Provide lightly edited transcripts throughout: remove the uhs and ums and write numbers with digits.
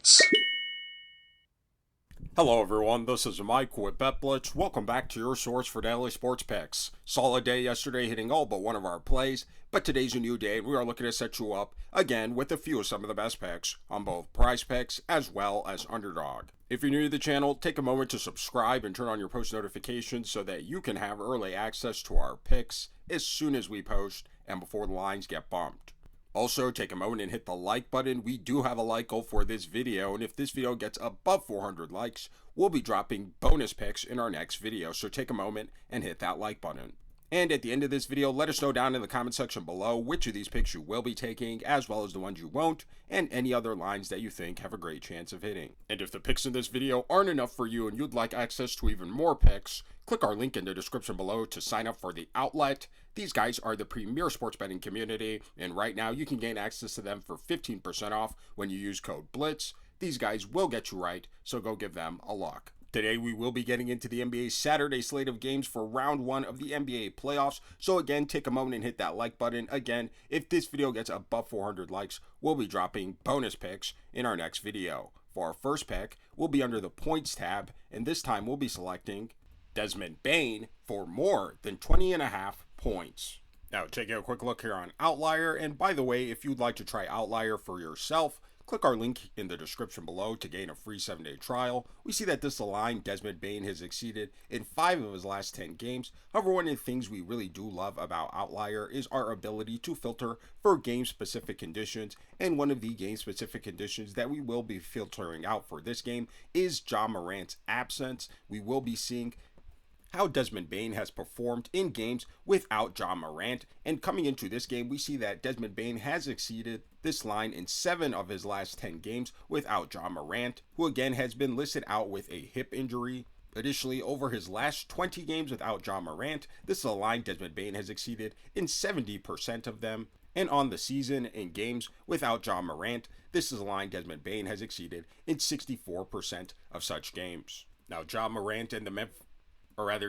Bets. Hello everyone, this is Mike with BetBlitz. Welcome back to your source for daily sports picks. Solid day yesterday hitting all but one of our plays, but today's a new day and we are looking to set you up again with a few of some of the best picks on both PrizePicks as well as Underdog. If you're new to the channel, take a moment to subscribe and turn on your post notifications so that you can have early access to our picks as soon as we post and before the lines get bumped. Also, take a moment and hit the like button. We do have a like goal for this video, and if this video gets above 400 likes, we'll be dropping bonus picks in our next video, so take a moment and hit that like button. And at the end of this video, let us know down in the comment section below which of these picks you will be taking, as well as the ones you won't, and any other lines that you think have a great chance of hitting. And if the picks in this video aren't enough for you and you'd like access to even more picks, click our link in the description below to sign up for the outlet. These guys are the premier sports betting community, and right now you can gain access to them for 15% off when you use code BLITZ. These guys will get you right, so go give them a look. Today we will be getting into the NBA's Saturday slate of games for round 1 of the NBA playoffs, so again, take a moment and hit that like button. Again, if this video gets above 400 likes, we'll be dropping bonus picks in our next video. For our first pick, we'll be under the points tab, and this time we'll be selecting Desmond Bane for more than 20.5 points. Now, taking a quick look here on Outlier, and by the way, if you'd like to try Outlier for yourself, click our link in the description below to gain a free 7-day trial. We see that this line, Desmond Bane, has exceeded in 5 of his last 10 games. However, one of the things we really do love about Outlier is our ability to filter for game-specific conditions, and one of the game-specific conditions that we will be filtering out for this game is Ja Morant's absence. We will be seeing how Desmond Bane has performed in games without Ja Morant, and coming into this game we see that Desmond Bane has exceeded this line in 7 of his last 10 games without Ja Morant, who again has been listed out with a hip injury. Additionally, over his last 20 games without Ja Morant, this is a line Desmond Bane has exceeded in 70% of them. And on the season, in games without Ja Morant, this is a line Desmond Bane has exceeded in 64% of such games. Now, Ja Morant and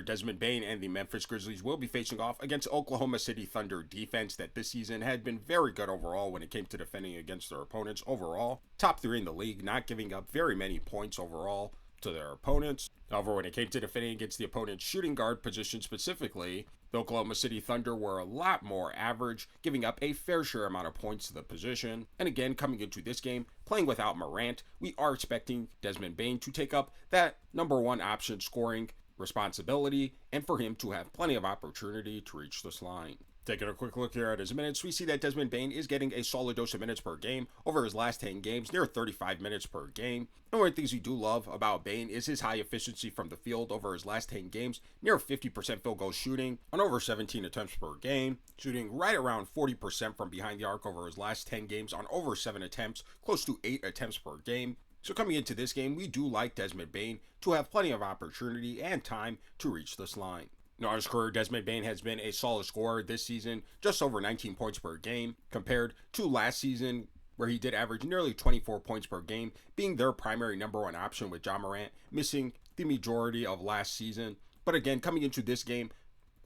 Desmond Bane and the Memphis Grizzlies will be facing off against Oklahoma City Thunder defense that this season had been very good overall when it came to defending against their opponents overall. Top 3 in the league, not giving up very many points overall to their opponents. However, when it came to defending against the opponent's shooting guard position specifically, the Oklahoma City Thunder were a lot more average, giving up a fair share amount of points to the position. And again, coming into this game, playing without Morant, we are expecting Desmond Bane to take up that number 1 option scoring responsibility, and for him to have plenty of opportunity to reach this line. Taking a quick look here at his minutes, we see that Desmond Bane is getting a solid dose of minutes per game over his last 10 games, near 35 minutes per game. And one of the things we do love about Bane is his high efficiency from the field over his last 10 games, near 50% field goal shooting on over 17 attempts per game, shooting right around 40% from behind the arc over his last 10 games on over 7 attempts, close to 8 attempts per game. So coming into this game, we do like Desmond Bane to have plenty of opportunity and time to reach this line. Now, on his career, Desmond Bane has been a solid scorer this season, just over 19 points per game, compared to last season, where he did average nearly 24 points per game, being their primary number 1 option with Ja Morant missing the majority of last season. But again, coming into this game,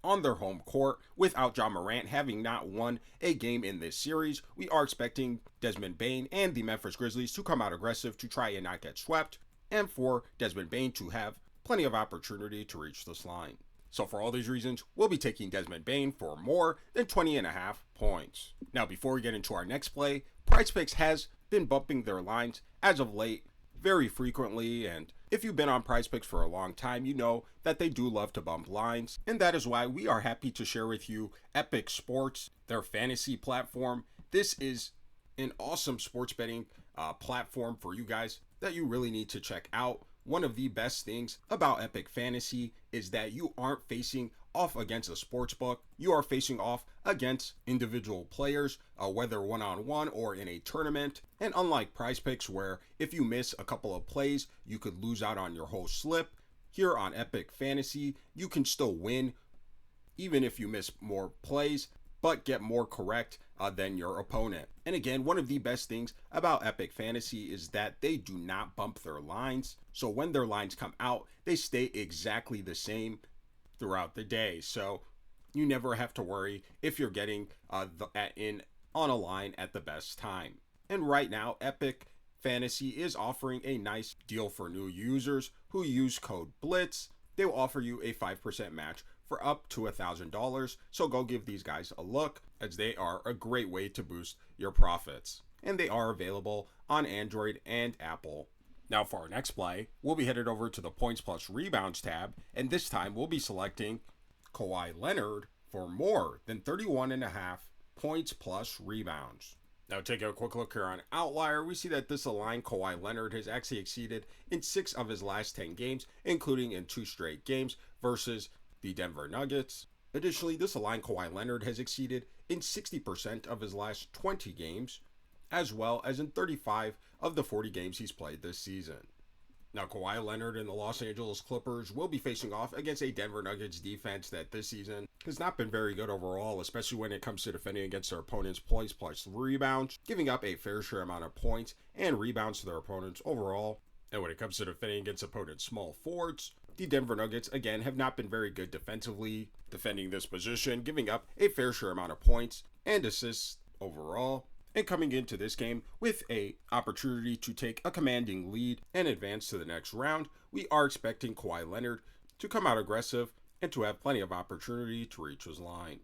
on their home court, without Ja Morant having not won a game in this series, we are expecting Desmond Bane and the Memphis Grizzlies to come out aggressive to try and not get swept, and for Desmond Bane to have plenty of opportunity to reach this line. So for all these reasons, we'll be taking Desmond Bane for more than 20.5 points. Now, before we get into our next play, PrizePicks has been bumping their lines as of late very frequently, and if you've been on PrizePicks for a long time, you know that they do love to bump lines, and that is why we are happy to share with you Epic Sports, their fantasy platform. This is an awesome sports betting platform for you guys that you really need to check out. One of the best things about Epic Fantasy is that you aren't facing off against a sports book. You are facing off against individual players, whether one-on-one or in a tournament. And unlike PrizePicks, where if you miss a couple of plays, you could lose out on your whole slip, here on Epic Fantasy, you can still win even if you miss more plays, but get more correct than your opponent. And again, one of the best things about Epic Fantasy is that they do not bump their lines. So when their lines come out, they stay exactly the same throughout the day. So you never have to worry if you're getting in on a line at the best time. And right now, Epic Fantasy is offering a nice deal for new users who use code BLITZ. They will offer you a 5% match for up to $1,000, so go give these guys a look, as they are a great way to boost your profits. And they are available on Android and Apple. Now for our next play, we'll be headed over to the Points Plus Rebounds tab, and this time we'll be selecting Kawhi Leonard for more than 31.5 points plus rebounds. Now taking a quick look here on Outlier, we see that this aligned Kawhi Leonard has actually exceeded in 6 of his last 10 games, including in 2 straight games versus the Denver Nuggets. Additionally, this aligned Kawhi Leonard has exceeded in 60% of his last 20 games, as well as in 35 of the 40 games he's played this season. Now, Kawhi Leonard and the Los Angeles Clippers will be facing off against a Denver Nuggets defense that this season has not been very good overall, especially when it comes to defending against their opponents' points plus rebounds, giving up a fair share amount of points and rebounds to their opponents overall. And when it comes to defending against opponents' small forwards, the Denver Nuggets, again, have not been very good defensively defending this position, giving up a fair share amount of points and assists overall. And coming into this game with a opportunity to take a commanding lead and advance to the next round, we are expecting Kawhi Leonard to come out aggressive and to have plenty of opportunity to reach his line.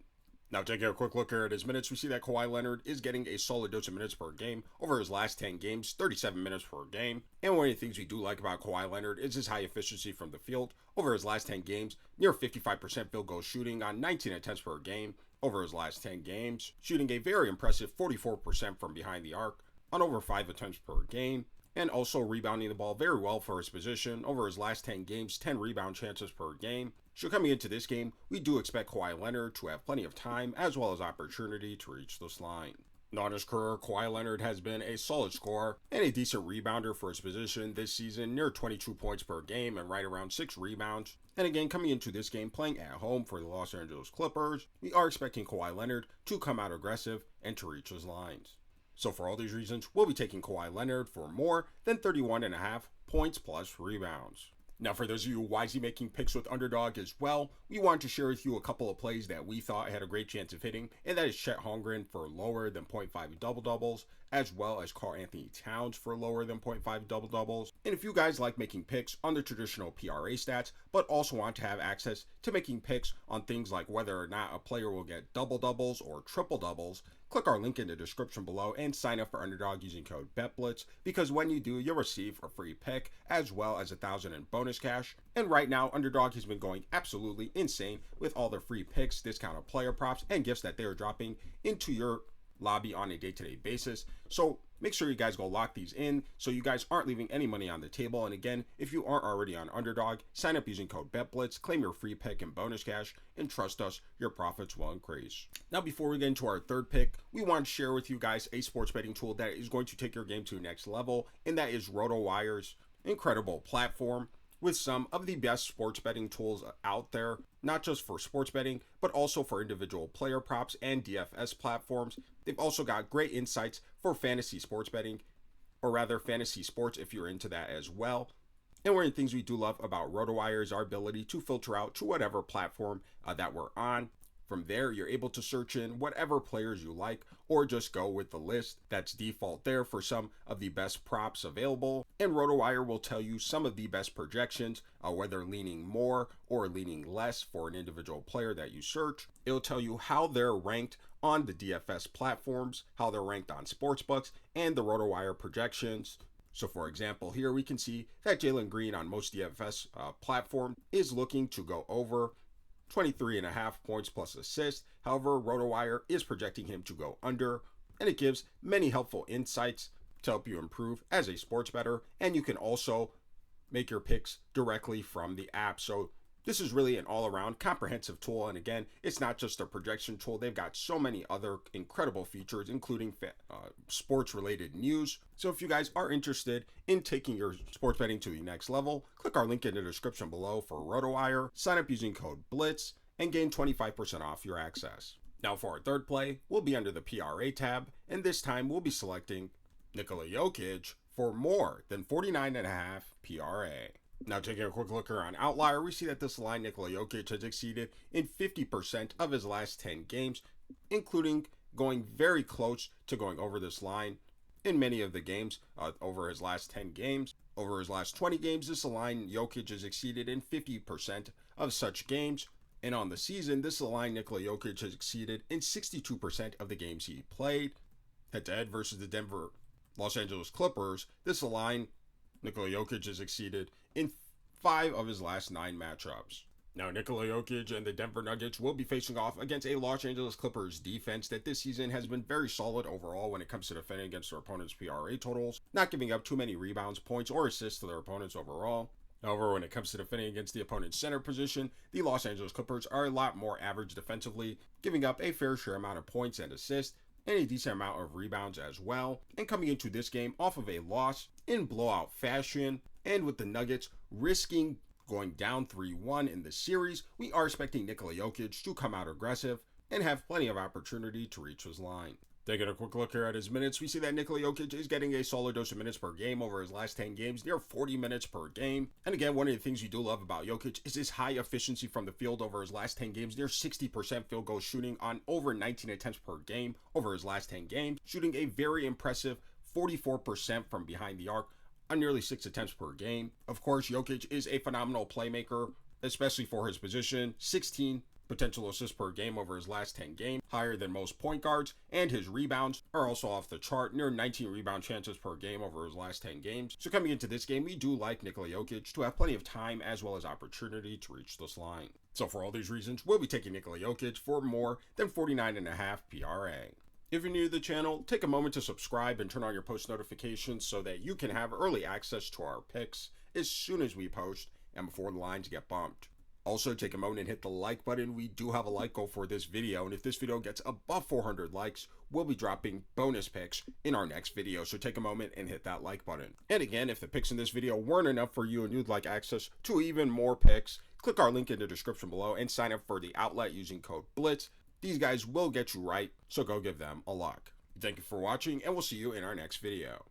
Now taking a quick look here at his minutes, we see that Kawhi Leonard is getting a solid dose of minutes per game over his last 10 games, 37 minutes per game. And one of the things we do like about Kawhi Leonard is his high efficiency from the field. Over his last 10 games, near 55% field goal shooting on 19 attempts per game over his last 10 games, shooting a very impressive 44% from behind the arc on over 5 attempts per game, and also rebounding the ball very well for his position. Over his last 10 games, 10 rebound chances per game. So coming into this game, we do expect Kawhi Leonard to have plenty of time as well as opportunity to reach this line. Now in his career, Kawhi Leonard has been a solid scorer and a decent rebounder for his position this season, near 22 points per game and right around 6 rebounds. And again, coming into this game, playing at home for the Los Angeles Clippers, we are expecting Kawhi Leonard to come out aggressive and to reach his lines. So for all these reasons, we'll be taking Kawhi Leonard for more than 31.5 points plus rebounds. Now, for those of you wisely making picks with Underdog as well, we wanted to share with you a couple of plays that we thought had a great chance of hitting, and that is Chet Holmgren for lower than 0.5 double-doubles, as well as Karl Anthony Towns for lower than 0.5 double-doubles. And if you guys like making picks on the traditional PRA stats, but also want to have access to making picks on things like whether or not a player will get double-doubles or triple-doubles, click our link in the description below and sign up for Underdog using code BETBLITZ, because when you do, you'll receive a free pick as well as $1,000 in bonus cash. And right now, Underdog has been going absolutely insane with all their free picks, discounted player props, and gifts that they are dropping into your lobby on a day-to-day basis. So make sure you guys go lock these in so you guys aren't leaving any money on the table. And again, if you aren't already on Underdog, sign up using code BETBLITZ, claim your free pick and bonus cash, and trust us, your profits will increase. Now, before we get into our third pick, we want to share with you guys a sports betting tool that is going to take your game to the next level, and that is RotoWire's incredible platform with some of the best sports betting tools out there, not just for sports betting, but also for individual player props and DFS platforms. They've also got great insights for fantasy sports betting, or rather fantasy sports if you're into that as well. And one of the things we do love about RotoWire is our ability to filter out to whatever platform that we're on. From there, you're able to search in whatever players you like, or just go with the list that's default there for some of the best props available. And RotoWire will tell you some of the best projections, whether leaning more or leaning less for an individual player that you search. It'll tell you how they're ranked on the DFS platforms, how they're ranked on sportsbooks, and the RotoWire projections. So for example, here we can see that Jalen Green on most DFS platforms is looking to go over 23.5 points plus assists. However, RotoWire is projecting him to go under, and it gives many helpful insights to help you improve as a sports bettor. And you can also make your picks directly from the app. So this is really an all-around comprehensive tool. And again, it's not just a projection tool. They've got so many other incredible features, including sports-related news. So if you guys are interested in taking your sports betting to the next level, click our link in the description below for RotoWire, sign up using code BLITZ, and gain 25% off your access. Now for our third play, we'll be under the PRA tab, and this time we'll be selecting Nikola Jokic for more than 49.5 PRA. Now taking a quick look here on Outlier, we see that this line Nikola Jokic has exceeded in 50% of his last 10 games, including going very close to going over this line in many of the games over his last 10 games. Over his last 20 games, this line Jokic has exceeded in 50% of such games. And on the season, this line Nikola Jokic has exceeded in 62% of the games he played. Head-to-head versus the Los Angeles Clippers, this line Nikola Jokic has exceeded in 5 of his last 9 matchups. Now, Nikola Jokic and the Denver Nuggets will be facing off against a Los Angeles Clippers defense that this season has been very solid overall when it comes to defending against their opponents' PRA totals, not giving up too many rebounds, points, or assists to their opponents overall. However, when it comes to defending against the opponent's center position, the Los Angeles Clippers are a lot more average defensively, giving up a fair share amount of points and assists, and a decent amount of rebounds as well. And coming into this game off of a loss in blowout fashion, and with the Nuggets risking going down 3-1 in the series, we are expecting Nikola Jokic to come out aggressive and have plenty of opportunity to reach his line. Taking a quick look here at his minutes, we see that Nikola Jokic is getting a solid dose of minutes per game over his last 10 games, near 40 minutes per game. And again, one of the things you do love about Jokic is his high efficiency from the field over his last 10 games, near 60% field goal shooting on over 19 attempts per game over his last 10 games, shooting a very impressive 44% from behind the arc on nearly 6 attempts per game. Of course, Jokic is a phenomenal playmaker, especially for his position. 16 potential assists per game over his last 10 games, higher than most point guards, and his rebounds are also off the chart, near 19 rebound chances per game over his last 10 games. So coming into this game, we do like Nikola Jokic to have plenty of time as well as opportunity to reach this line. So for all these reasons, we'll be taking Nikola Jokic for more than 49.5 PRA. If you're new to the channel, take a moment to subscribe and turn on your post notifications so that you can have early access to our picks as soon as we post and before the lines get bumped. Also, take a moment and hit the like button. We do have a like goal for this video, and if this video gets above 400 likes, we'll be dropping bonus picks in our next video, so take a moment and hit that like button. And again, if the picks in this video weren't enough for you and you'd like access to even more picks, click our link in the description below and sign up for the outlet using code BLITZ. These guys will get you right, so go give them a look. Thank you for watching, and we'll see you in our next video.